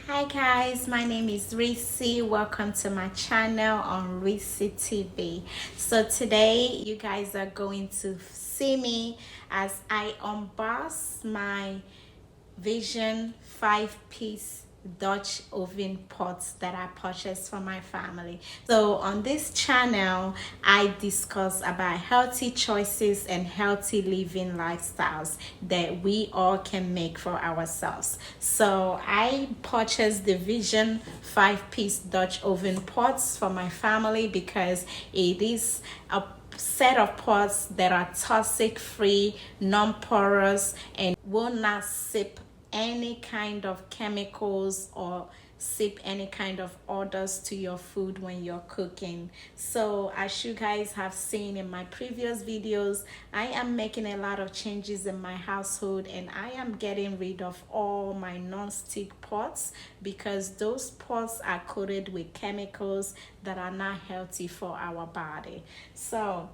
Hi guys, my name is Ressy. Welcome to my channel on Ressy TV. So today you guys are going to see me as I unbox my Vision 5-piece Dutch oven pots that I purchased for my family. So on this channel I discuss about healthy choices and healthy living lifestyles that we all can make for ourselves. So I purchased the Vision 5-piece Dutch oven pots for my family because it is a set of pots that are toxic free, non-porous, and will not sip any kind of chemicals or sip any kind of odors to your food when you're cooking. So as you guys have seen in my previous videos, I am making a lot of changes in my household and I am getting rid of all my non-stick pots because those pots are coated with chemicals that are not healthy for our body. So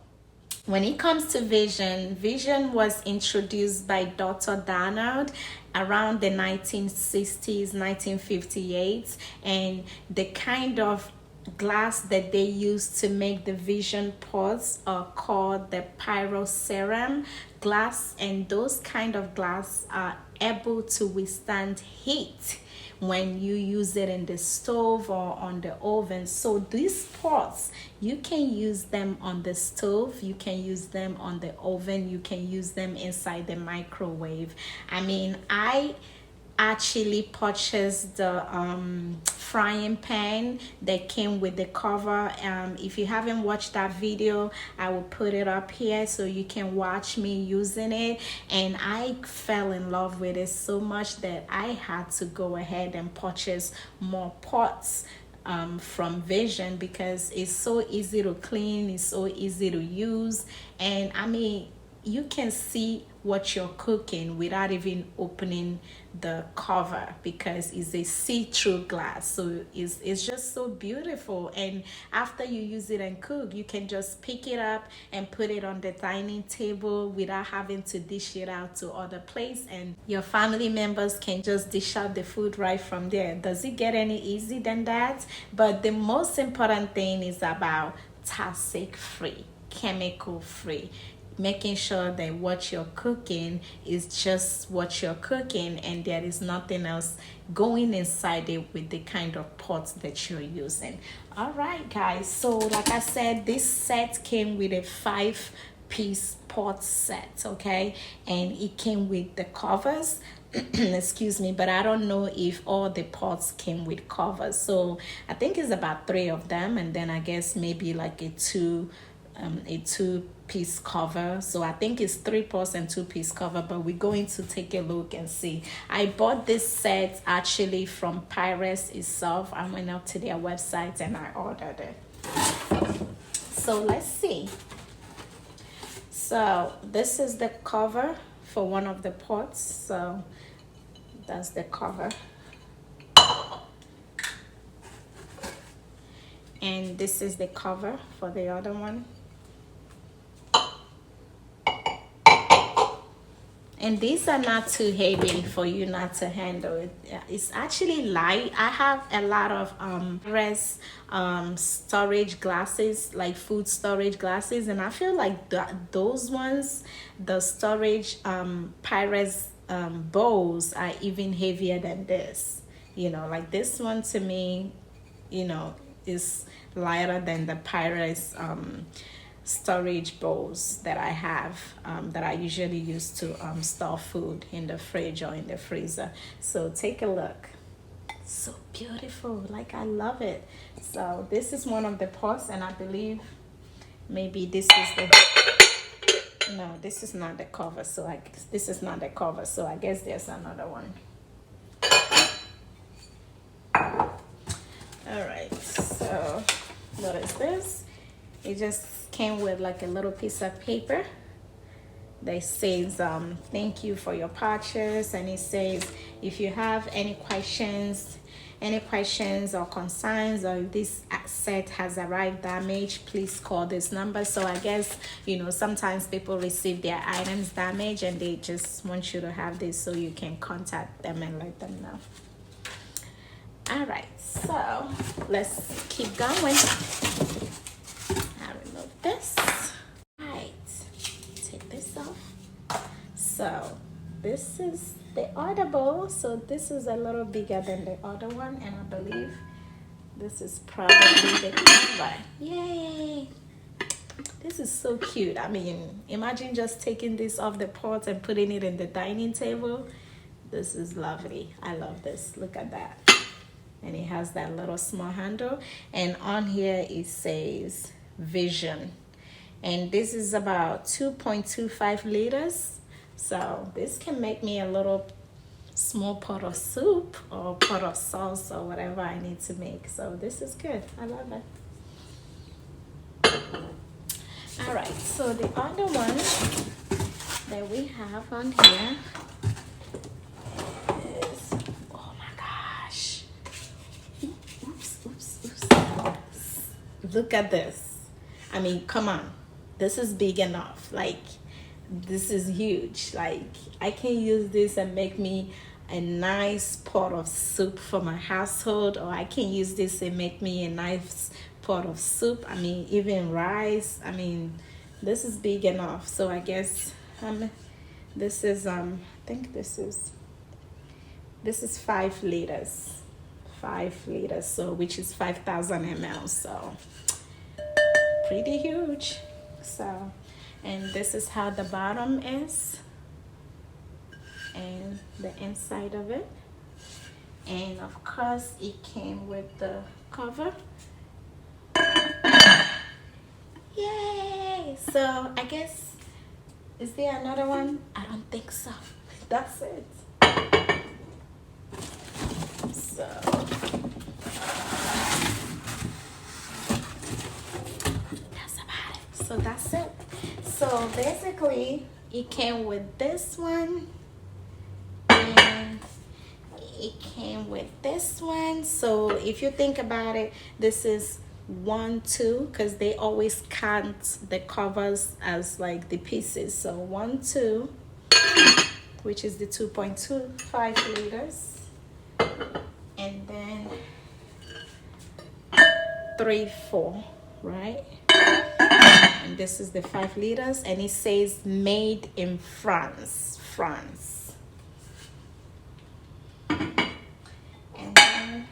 when it comes to Vision was introduced by Dr. Donald around the 1960s, 1958, and the kind of glass that they use to make the Vision pots are called the pyroceram glass, and those kind of glass are able to withstand heat when you use it in the stove or on the oven. So these pots, you can use them on the stove, you can use them on the oven, you can use them inside the microwave. I mean, I actually purchased the frying pan that came with the cover. If you haven't watched that video, I will put it up here so you can watch me using it, and I fell in love with it so much that I had to go ahead and purchase more pots from Vision because it's so easy to clean, it's so easy to use, and I mean you can see what you're cooking without even opening the cover because it's a see-through glass. So it's just so beautiful, and after you use it and cook, you can just pick it up and put it on the dining table without having to dish it out to other place, and your family members can just dish out the food right from there. Does it get any easier than that? But the most important thing is about toxic free, chemical free, making sure that what you're cooking is just what you're cooking and there is nothing else going inside it with the kind of pots that you're using. All right guys, so like I said, this set came with a 5-piece pot set, okay, and it came with the covers. Excuse me, but I don't know if all the pots came with covers, so I think it's about 3 of them, and then I guess maybe like a two-piece cover. So I think it's 3 pots and 2-piece cover, but we're going to take a look and see. I bought this set actually from Pyrex itself. I went up to their website and I ordered it. So let's see. So this is the cover for one of the pots. So that's the cover. And this is the cover for the other one. And these are not too heavy for you not to handle it. It's actually light. I have a lot of storage glasses, like food storage glasses, and I feel like those ones, the storage Pyrex bowls are even heavier than this. You know, like this one to me, you know, is lighter than the Pyrex storage bowls that I have, that I usually use to store food in the fridge or in the freezer. So take a look. So beautiful, like I love it. So this is one of the pots, and I believe maybe this is the, no, this is not the cover, so this is not the cover, so I guess there's another one. All right, so what is this? It just came with like a little piece of paper that says thank you for your purchase, and it says if you have any questions or concerns, or if this set has arrived damaged, please call this number. So I guess, you know, sometimes people receive their items damaged and they just want you to have this so you can contact them and let them know. So let's keep going. I remove this. Right, take this off. So this is the other bowl. So this is a little bigger than the other one, and I believe this is probably the cover. Yay! This is so cute. I mean, imagine just taking this off the pot and putting it in the dining table. This is lovely. I love this. Look at that. And it has that little small handle. And on here it says Vision. And this is about 2.25 liters. So this can make me a little small pot of soup or pot of sauce or whatever I need to make. So this is good. I love it. All right, so the other one that we have on here is, oh my gosh. Oops. Look at this. I mean, come on. This is big enough. Like, this is huge. Like, I can use this and make me a nice pot of soup for my household, or I can use this and make me a nice pot of soup. I mean, even rice. I mean, this is big enough. So I guess this is I think this is 5 liters. 5 liters, so which is 5,000 ml. So pretty huge. So, and this is how the bottom is, and the inside of it. And of course it came with the cover. Yay! So I guess, is there another one? I don't think so. That's it. So that's about it. So that's it. So basically it came with this one, and it came with this one. So if you think about it, this is 1, 2, because they always count the covers as like the pieces. So 1, 2, which is the 2.25 liters, and then 3, 4, right? And this is the 5 liters, and it says made in France. And then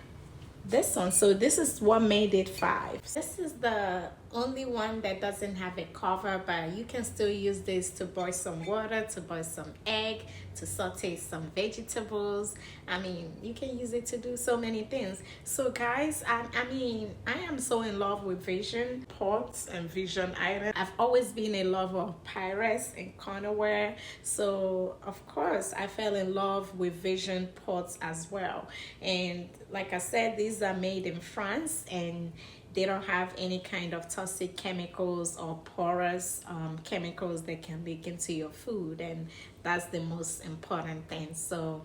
this one, so this is what made it 5. This is the only one that doesn't have a cover, but you can still use this to boil some water, to boil some egg, to saute some vegetables. I mean, you can use it to do so many things. So guys, I mean, I am so in love with Vision pots and Vision items. I've always been in love of pyrex and Cookware, so of course I fell in love with Vision pots as well. And like I said, these are made in France, and they don't have any kind of toxic chemicals or porous chemicals that can leak into your food, and that's the most important thing. So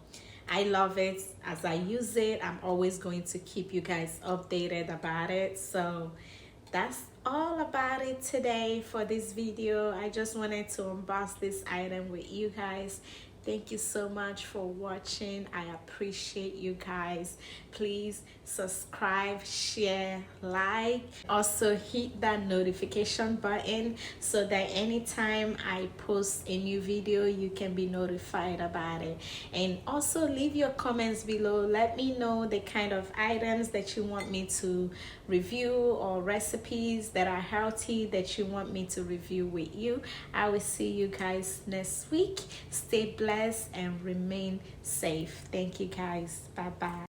I love it. As I use it, I'm always going to keep you guys updated about it. So that's all about it today for this video. I just wanted to unbox this item with you guys. Thank you so much for watching. I appreciate you guys. Please subscribe, share, like. Also hit that notification button so that anytime I post a new video, you can be notified about it. And also leave your comments below. Let me know the kind of items that you want me to review, or recipes that are healthy that you want me to review with you. I will see you guys next week. Stay blessed and remain safe. Thank you guys. Bye bye.